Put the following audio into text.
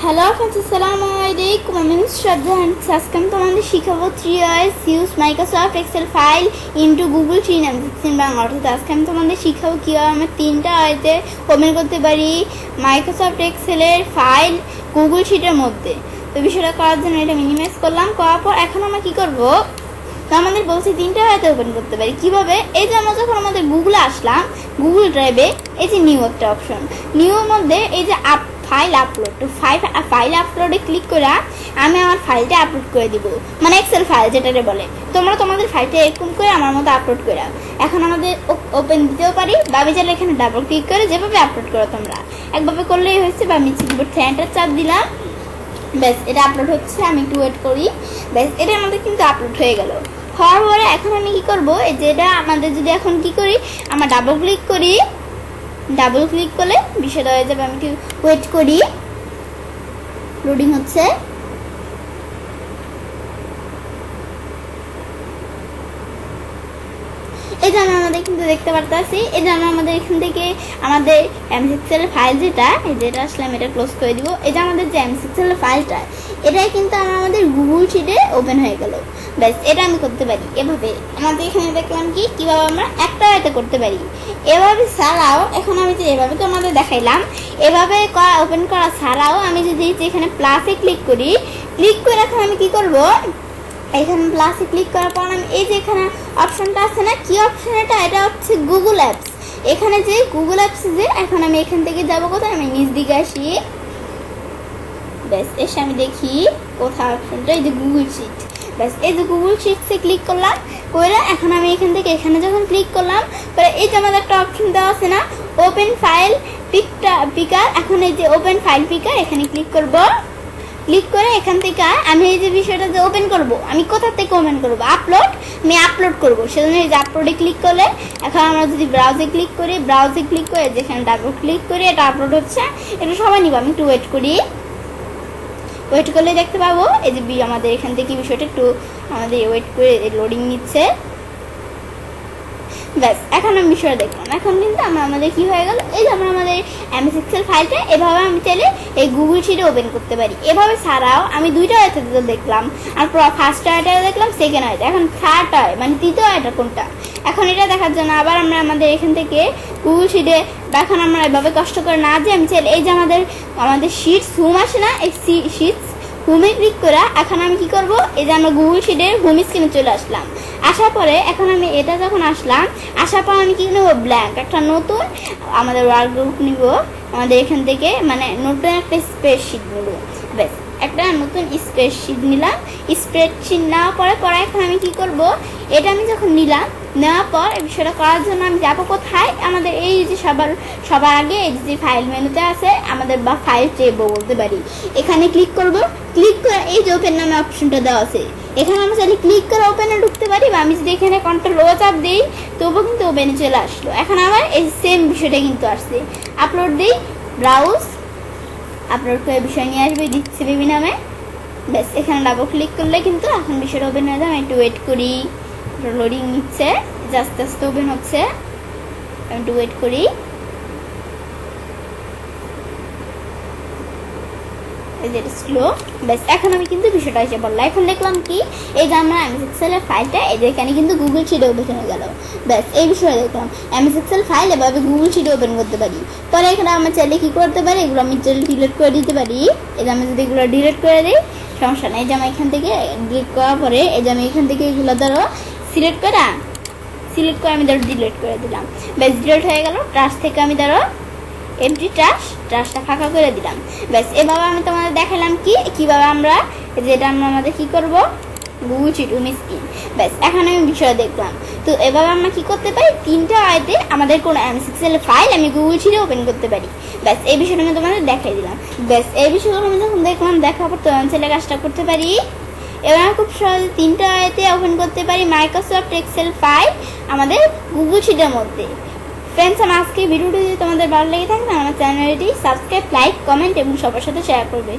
Hello friends, আসসালামু আলাইকুম। আমি শ্রদ্ধা। আজকে আমি তোমাদের শিখাবো 3 ways use Microsoft Excel file into Google Sheet in Bangla. অর্থাৎ আজকে আমি তোমাদের শিখাবো কীভাবে আমরা 3টা ওয়েতে ওপেন করতে পারি মাইক্রোসফট এক্সেলের ফাইল গুগল শিটের মধ্যে। তো বিষয়টা করার জন্য এটা মিনিমাইজ করলাম। করার পর এখন আমরা কী করবো, তো আমাদের বলছি 3টা ওয়েতে ওপেন করতে পারি। কীভাবে? এই যে আমরা যখন আমাদের গুগলে আসলাম, গুগল ড্রাইভে এই যে নিউ একটা অপশন, নিউর মধ্যে এই যে ফাইল আপলোড, তো ফাইল আপলোডে ক্লিক করে আমি আমার ফাইলটা আপলোড করে দিব, মানে এক্সেল ফাইল যেটাকে বলে। তোমরা তোমাদের ফাইলটা এরকম করে আমার মতো আপলোড করে এখন আমাদের ওপেন দিতেও পারি, বা আমি চাইলে এখানে ডাবল ক্লিক করে যেভাবে আপলোড করো তোমরা একভাবে করলেই হয়েছে। বা আমি কিবোর্ড এন্টার চাপ দিলাম, ব্যাস এটা আপলোড হচ্ছে। আমি একটু ওয়েট করি, ব্যাস এটা আমাদের কিন্তু আপলোড হয়ে গেল। হওয়ার পরে এখন আমি কি করবো, যেটা আমাদের যদি এখন কি করি, আমরা ডাবল ক্লিক করি, ডাবল ক্লিক করলে বিষয়টা হয়ে যাবে। আমি একটু ওয়েট করি, লোডিং হচ্ছে। এই যে আমাদের কিন্তু দেখতে পারতেছি, এই যে আমাদের এখান থেকে আমাদের এমএসএক্সেল ফাইল যেটা আসলাম, এটা ক্লোজ করে দিব। এই যে আমাদের যে এমএসএক্সেল ফাইলটা, এটাই কিন্তু আমাদের গুগল শিটে ওপেন হয়ে গেল। ব্যাস এটা আমি করতে পারি এভাবে। আমাদের এখানে দেখলাম কি কিভাবে আমরা একটা এতে করতে পারি। এভাবে ছাড়াও এখন আমি যে এভাবে তো আমাদের দেখাইলাম, এভাবে ওপেন করা ছাড়াও আমি যদি এখানে প্লাসে ক্লিক করি, ক্লিক করে এখন আমি কি করব, এখানে প্লাসে ক্লিক করার পর আমি এই যে এখানে অপশনটা আছে না, কি অপশন এটা হচ্ছে গুগল অ্যাপস। এখানে যে গুগল অ্যাপসে যে এখন আমি এখান থেকে যাব কোথায়, আমি নিচ দিকে আসি, ব্যাস এসে আমি দেখি কোথায় অপশনটা, এই যে গুগল শিট। ব্যাস এই যে গুগল শিটসে ক্লিক করলাম, করে এখন আমি এখান থেকে এখানে যখন ক্লিক করলাম, পরে এই যে আমাদের একটা অপশন দেওয়া আছে না, ওপেন ফাইল পিকার। এখন এই যে ওপেন ফাইল পিকার এখানে ক্লিক করব। ক্লিক করে এখান থেকে আমি এই যে বিষয়টা যে ওপেন করব, আমি কোথা থেকে ওপেন করব, আপলোড, আমি আপলোড করব। সেজন্য এই যে আপলোডে ক্লিক করলে এখন আমরা যদি ব্রাউজে ক্লিক করি, ব্রাউজে ক্লিক করে যেখানে ডাবল ক্লিক করি, এটা আপলোড হচ্ছে। এটা সবাই নিব, আমি একটু ওয়েট করি। ওয়েট করলে দেখতে পাবো এই যে আমাদের এখান থেকে বিষয়টা একটু আমাদের ওয়েট করে লোডিং নিচ্ছে। ব্যাস এখন আমি বিষয়টা দেখলাম। এখন কিন্তু আমাদের কি হয়ে গেল, এই যে আমরা আমাদের এমএসএক্সেল ফাইলটা এভাবে আমি চাইলে এই গুগল শিটে ওপেন করতে পারি। এভাবে ছাড়াও আমি দুইটা ওয়েতে দেখলাম, আর ফার্স্ট ওয়েটা দেখলাম, সেকেন্ড ওয়েটা, এখন থার্ড ওয়ে মানে তৃতীয় ওয়েটা কোনটা, এখন এটা দেখার জন্য আবার আমরা আমাদের এখান থেকে গুগল শিটে, এখন আমরা এভাবে কষ্ট করে না যে আমি চাইলে এই যে আমাদের শিটস হোম আসে না, এই শিটস হোমে ক্লিক করে এখন আমি কি করব, এই যে আমরা গুগল শিটের হোম স্ক্রিনে চলে আসলাম। আসার পরে এখন আমি এটা যখন আসলাম, আসার পর আমি কি নেবো, ব্ল্যাঙ্ক একটা নতুন আমাদের ওয়ার্ক গ্রুপ নিব। আমাদের এখান থেকে মানে নতুন একটা স্প্রেডশিট নেব। ব্যাস একটা নতুন স্প্রেডশিট নিলাম। স্প্রেডশিট নেওয়ার পরে এখন আমি কি করব, এটা আমি যখন নিলাম, নেওয়ার পর এই বিষয়টা করার জন্য আমি যাবো কোথায়, আমাদের এই যে সবার আগে এই যে ফাইল মেনুতে আছে আমাদের, বা ফাইল ট্যাব বলতে পারি, এখানে ক্লিক করব। ক্লিক করে এই যে ওপেন নামে অপশনটা দেওয়া আছে, এখানে আমরা চাইলে ক্লিক করে ওপেনে ঢুকতে পারি, বা আমি যদি এখানে কন্ট্রোল ও চাপ দিই তবুও কিন্তু ওপেনে চলে আসলো। এখন আবার এই সেম বিষয়টা কিন্তু আসছে, আপলোড দিই, ব্রাউজ আপলোড করে বিষয় নিয়ে আসবে দিচ্ছে বেবি নামে। ব্যাস এখানে ডাবল ক্লিক করলে কিন্তু এখন বিষয়টা ওপেন হয়ে যাবে। আমি একটু ওয়েট করি, লোডিং নিচ্ছে, আস্তে আস্তে ওপেন হচ্ছে, আমি একটু ওয়েট করি। স্লো, ব্যাস এখন আমি কিন্তু বিষয়টা এসে বললাম। এখন দেখলাম কি, এই যে আমরা এমএসএক্সেলের ফাইলটা এই যে এখানে কিন্তু গুগল শিটে ওপেন হয়ে গেল। ব্যাস এই বিষয়ে দেখলাম এমএসএক্সেল ফাইল এভাবে গুগল শিটে ওপেন করতে পারি। পরে এখানে আমরা চাইলে কি করতে পারি, এগুলো আমি চাইলে ডিলিট করে দিতে পারি। এই যে আমি যদি এগুলো ডিলিট করে দিই সমস্যা নেই। এই যে আমি এখান থেকে ডিলিট করার পরে এই যে আমি এখান থেকে এগুলো ধরো সিলেক্ট করে আমি ধরো ডিলিট করে দিলাম। ব্যাস ডিলিট হয়ে গেল। ট্রাশ থেকে আমি ধরো এমটি ট্রাশটা ফাঁকা করে দিলাম। ব্যাস এভাবে আমি তোমাদের দেখালাম কিভাবে আমরা যেটা আমাদের কি করব, গুগল শিট হোম স্ক্রিন। ব্যাস এখন আমি বিষয় দেখলাম। তো এভাবে আমরা কি করতে পারি, 3টা ওয়েতে আমাদের কোনো এমএসএক্সেল ফাইল আমি গুগল শিটে ওপেন করতে পারি। ব্যাস এই বিষয়টা আমি তোমাদের দেখাই দিলাম। ব্যাস এই বিষয়গুলো আমি যখন দেখলাম, দেখার পর তোমার ছেলে কাজটা করতে পারি। এবার আমি খুব সহজে 3টা ওয়েতে ওপেন করতে পারি মাইক্রোসফট এক্সেল ফাইল আমাদের গুগল শিটের মধ্যে। ফ্রেন্ডস, আমার আজকে ভিডিওটি যদি তোমাদের ভালো লেগে থাকে আমার চ্যানেলটি সাবস্ক্রাইব, লাইক, কমেন্ট এবং সবার সাথে শেয়ার করবে।